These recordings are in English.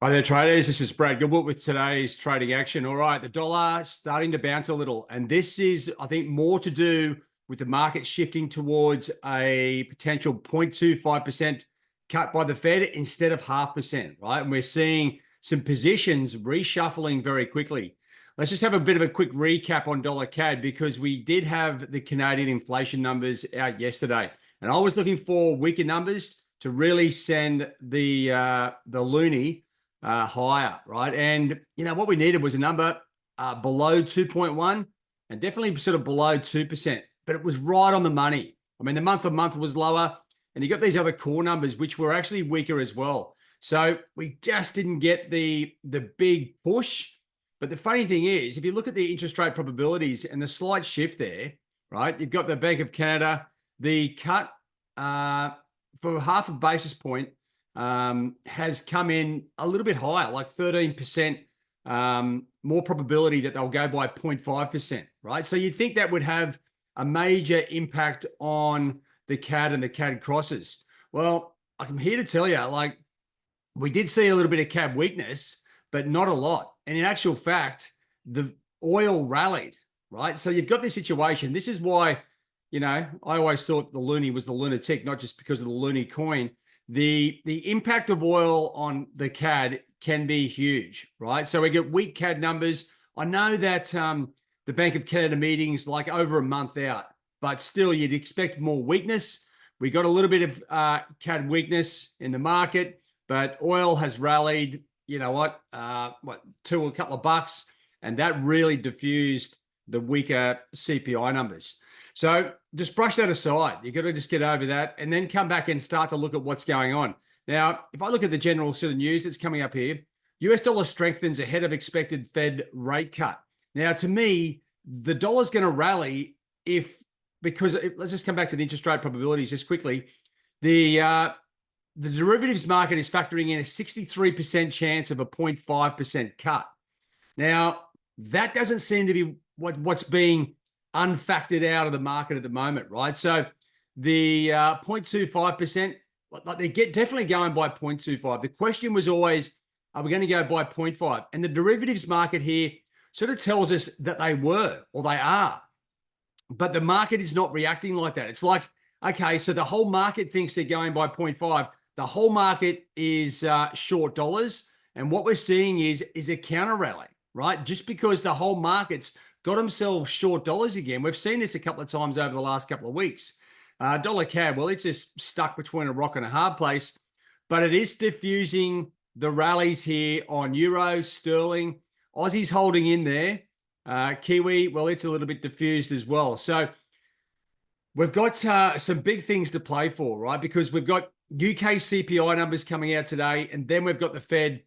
Hi there, traders. This is Brad Gilbert with today's trading action. All right, the dollar starting to bounce a little, and this is, I think, more to do with the market shifting towards a potential 0.25% cut by the Fed instead of 0.5%, right? And we're seeing some positions reshuffling very quickly. Let's just have a bit of a quick recap on dollar CAD because we did have the Canadian inflation numbers out yesterday, and I was looking for weaker numbers to really send the loonie higher, right? And what we needed was a number below 2.1 and definitely sort of below 2%, but it was right on the money. I mean, the month on month was lower, and you got these other core numbers which were actually weaker as well. So we just didn't get the big push. But the funny thing is, if you look at the interest rate probabilities and the slight shift there, right? You've got the Bank of Canada, the cut for half a basis point has come in a little bit higher, like 13% more probability that they'll go by 0.5%, right? So you'd think that would have a major impact on the CAD and the CAD crosses. Well, I'm here to tell you, like, we did see a little bit of CAD weakness, but not a lot. And in actual fact, the oil rallied, right? So you've got this situation. This is why, I always thought the loonie was the lunatic, not just because of the loonie coin. The impact of oil on the CAD can be huge, right? So we get weak CAD numbers. I know that the Bank of Canada meeting's like over a month out, but still you'd expect more weakness. We got a little bit of CAD weakness in the market, but oil has rallied, a couple of bucks, and that really diffused the weaker CPI numbers. So just brush that aside. You got to just get over that and then come back and start to look at what's going on. Now, if I look at the general sort of news that's coming up here, US dollar strengthens ahead of expected Fed rate cut. Now, to me, the dollar's going to rally because let's just come back to the interest rate probabilities just quickly. The derivatives market is factoring in a 63% chance of a 0.5% cut. Now, that doesn't seem to be what's being unfactored out of the market at the moment, right? So the 0.25%, like they get definitely going by 0.25. The question was always, are we going to go by 0.5? And the derivatives market here sort of tells us that they were or they are, but the market is not reacting like that. It's like, okay, so the whole market thinks they're going by 0.5. The whole market is short dollars, and what we're seeing is a counter rally, right? Just because the whole market's got themselves short dollars again. We've seen this a couple of times over the last couple of weeks. Dollar CAD, well, it's just stuck between a rock and a hard place, but it is diffusing the rallies here on Euro, Sterling. Aussie's holding in there. Kiwi, well, it's a little bit diffused as well. So we've got some big things to play for, right? Because we've got UK CPI numbers coming out today, and then we've got the Fed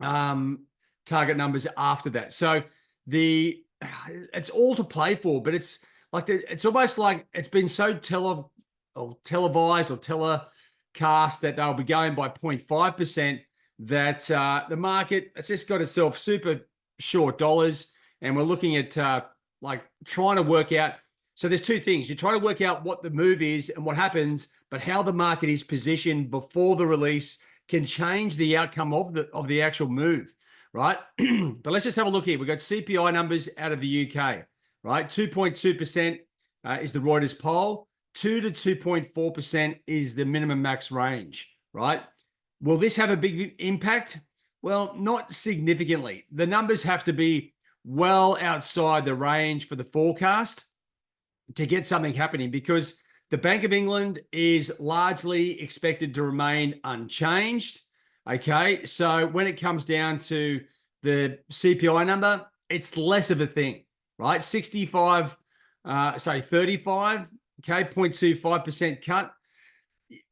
target numbers after that. So it's all to play for, but it's like it's almost like it's been so televised or telecast that they'll be going by 0.5%. That the market it's just got itself super short dollars, and we're looking at like trying to work out. So there's two things. You try to work out what the move is and what happens, but how the market is positioned before the release can change the outcome of the actual move, right? But let's just have a look here. We've got CPI numbers out of the UK, right? 2.2% is the Reuters poll. 2 to 2.4% is the minimum max range, right? Will this have a big impact? Well, not significantly. The numbers have to be well outside the range for the forecast to get something happening, because the Bank of England is largely expected to remain unchanged. Okay, so when it comes down to the CPI number, it's less of a thing, right? 65, say 35, okay, 0.25% cut.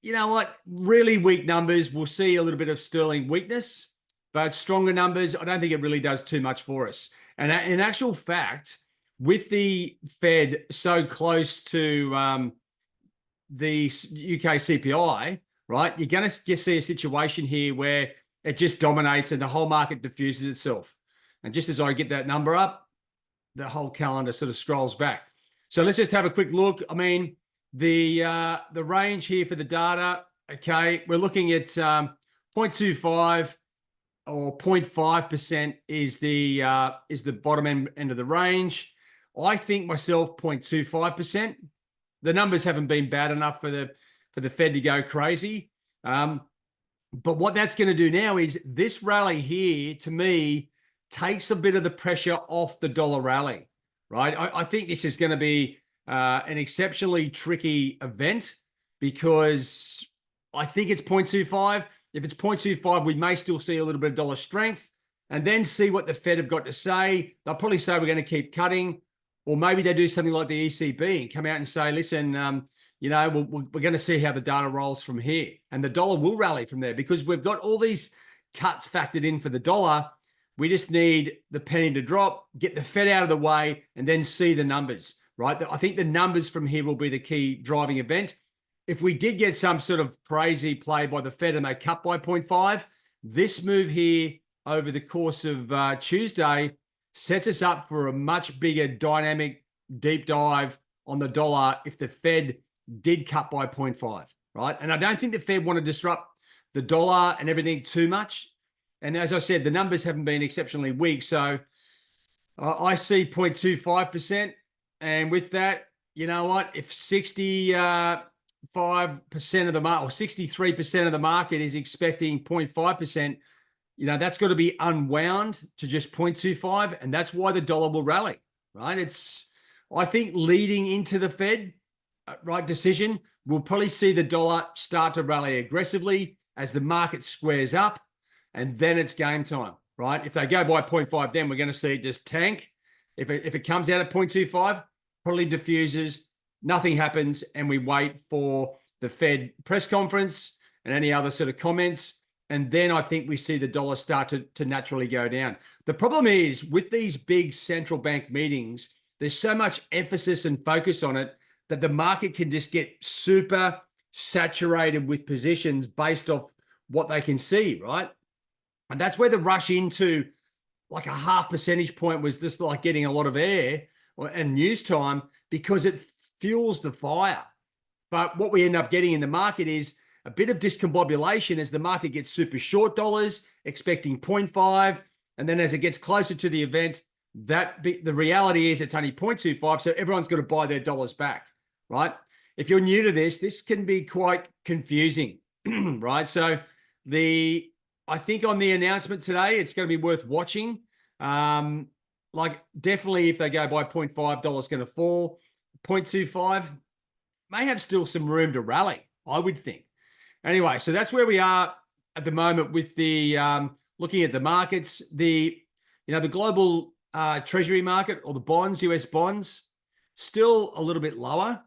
You know what? Really weak numbers, we'll see a little bit of sterling weakness, but stronger numbers, I don't think it really does too much for us. And in actual fact, with the Fed so close to the UK CPI, right, you're going to see a situation here where it just dominates and the whole market diffuses itself. And just as I get that number up, the whole calendar sort of scrolls back. So let's just have a quick look. I mean, the range here for the data, okay, we're looking at 0.25 or 0.5% is the bottom end of the range. I think myself 0.25%. The numbers haven't been bad enough for the Fed to go crazy. But what that's going to do now is this rally here, to me, takes a bit of the pressure off the dollar rally, right? I think this is going to be an exceptionally tricky event because I think it's 0.25. If it's 0.25, we may still see a little bit of dollar strength and then see what the Fed have got to say. They'll probably say we're going to keep cutting, or maybe they do something like the ECB and come out and say, listen, we're going to see how the data rolls from here. And the dollar will rally from there because we've got all these cuts factored in for the dollar. We just need the penny to drop, get the Fed out of the way, and then see the numbers, right? I think the numbers from here will be the key driving event. If we did get some sort of crazy play by the Fed and they cut by 0.5, this move here over the course of Tuesday sets us up for a much bigger dynamic deep dive on the dollar if the Fed did cut by 0.5, right? And I don't think the Fed want to disrupt the dollar and everything too much. And as I said, the numbers haven't been exceptionally weak. So I see 0.25%. And with that, you know what? If 65% of the market or 63% of the market is expecting 0.5%, that's got to be unwound to just 0.25. And that's why the dollar will rally, right? I think leading into the Fed, right decision, we'll probably see the dollar start to rally aggressively as the market squares up, and then it's game time, right? If they go by 0.5, then we're going to see it just tank. If it comes out at 0.25, probably diffuses, nothing happens, and we wait for the Fed press conference and any other sort of comments, and then I think we see the dollar start to naturally go down. The problem is with these big central bank meetings, there's so much emphasis and focus on it that the market can just get super saturated with positions based off what they can see, right? And that's where the rush into like a 0.5 percentage point was just like getting a lot of air and news time because it fuels the fire. But what we end up getting in the market is a bit of discombobulation as the market gets super short dollars, expecting 0.5. And then as it gets closer to the event, the reality is it's only 0.25. So everyone's got to buy their dollars back, right? If you're new to this can be quite confusing, right? So I think on the announcement today, it's going to be worth watching. Like definitely if they go by 0.5, dollar's going to fall. 0.25 may have still some room to rally, I would think. Anyway, so that's where we are at the moment with the looking at the markets. The global treasury market or the bonds, US bonds, still a little bit lower,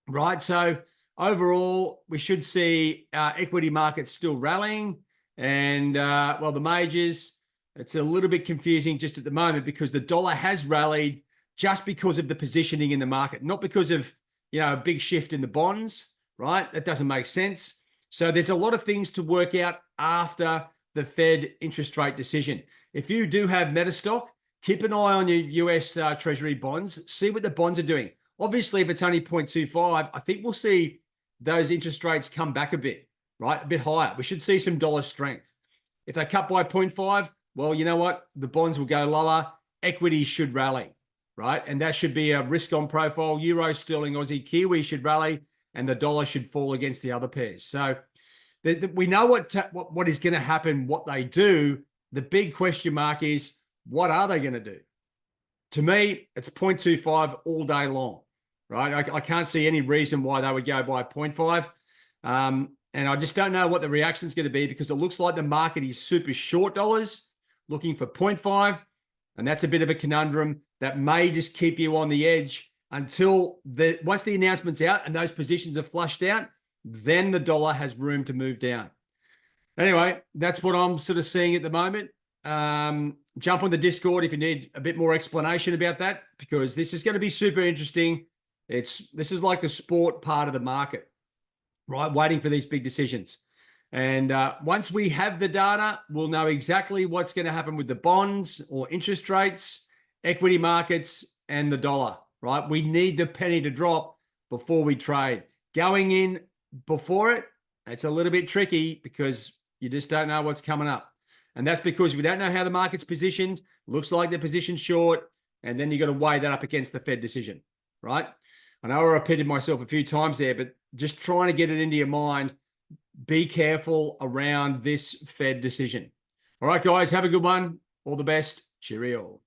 right? So overall, we should see equity markets still rallying. And the majors, it's a little bit confusing just at the moment because the dollar has rallied just because of the positioning in the market, not because of, a big shift in the bonds, right? That doesn't make sense. So there's a lot of things to work out after the Fed interest rate decision. If you do have metastock, keep an eye on your US Treasury bonds, see what the bonds are doing. Obviously, if it's only 0.25, I think we'll see those interest rates come back a bit, right? A bit higher. We should see some dollar strength. If they cut by 0.5, well, you know what? The bonds will go lower. Equities should rally, right? And that should be a risk on profile. Euro, sterling, Aussie, Kiwi should rally, and the dollar should fall against the other pairs. So we know what is going to happen, what they do. The big question mark is, what are they going to do? To me, it's 0.25 all day long, right? I can't see any reason why they would go by 0.5. And I just don't know what the reaction is going to be because it looks like the market is super short dollars, looking for 0.5. And that's a bit of a conundrum that may just keep you on the edge until once the announcement's out and those positions are flushed out, then the dollar has room to move down. Anyway, that's what I'm sort of seeing at the moment. Jump on the Discord if you need a bit more explanation about that, because this is going to be super interesting. This is like the sport part of the market, right? Waiting for these big decisions. And once we have the data, we'll know exactly what's going to happen with the bonds or interest rates, equity markets, and the dollar, right? We need the penny to drop before we trade. Going in before it, it's a little bit tricky because you just don't know what's coming up. And that's because we don't know how the market's positioned. Looks like they're positioned short. And then you got to weigh that up against the Fed decision, right? I know I repeated myself a few times there, but just trying to get it into your mind. Be careful around this Fed decision. All right, guys, have a good one. All the best. Cheerio.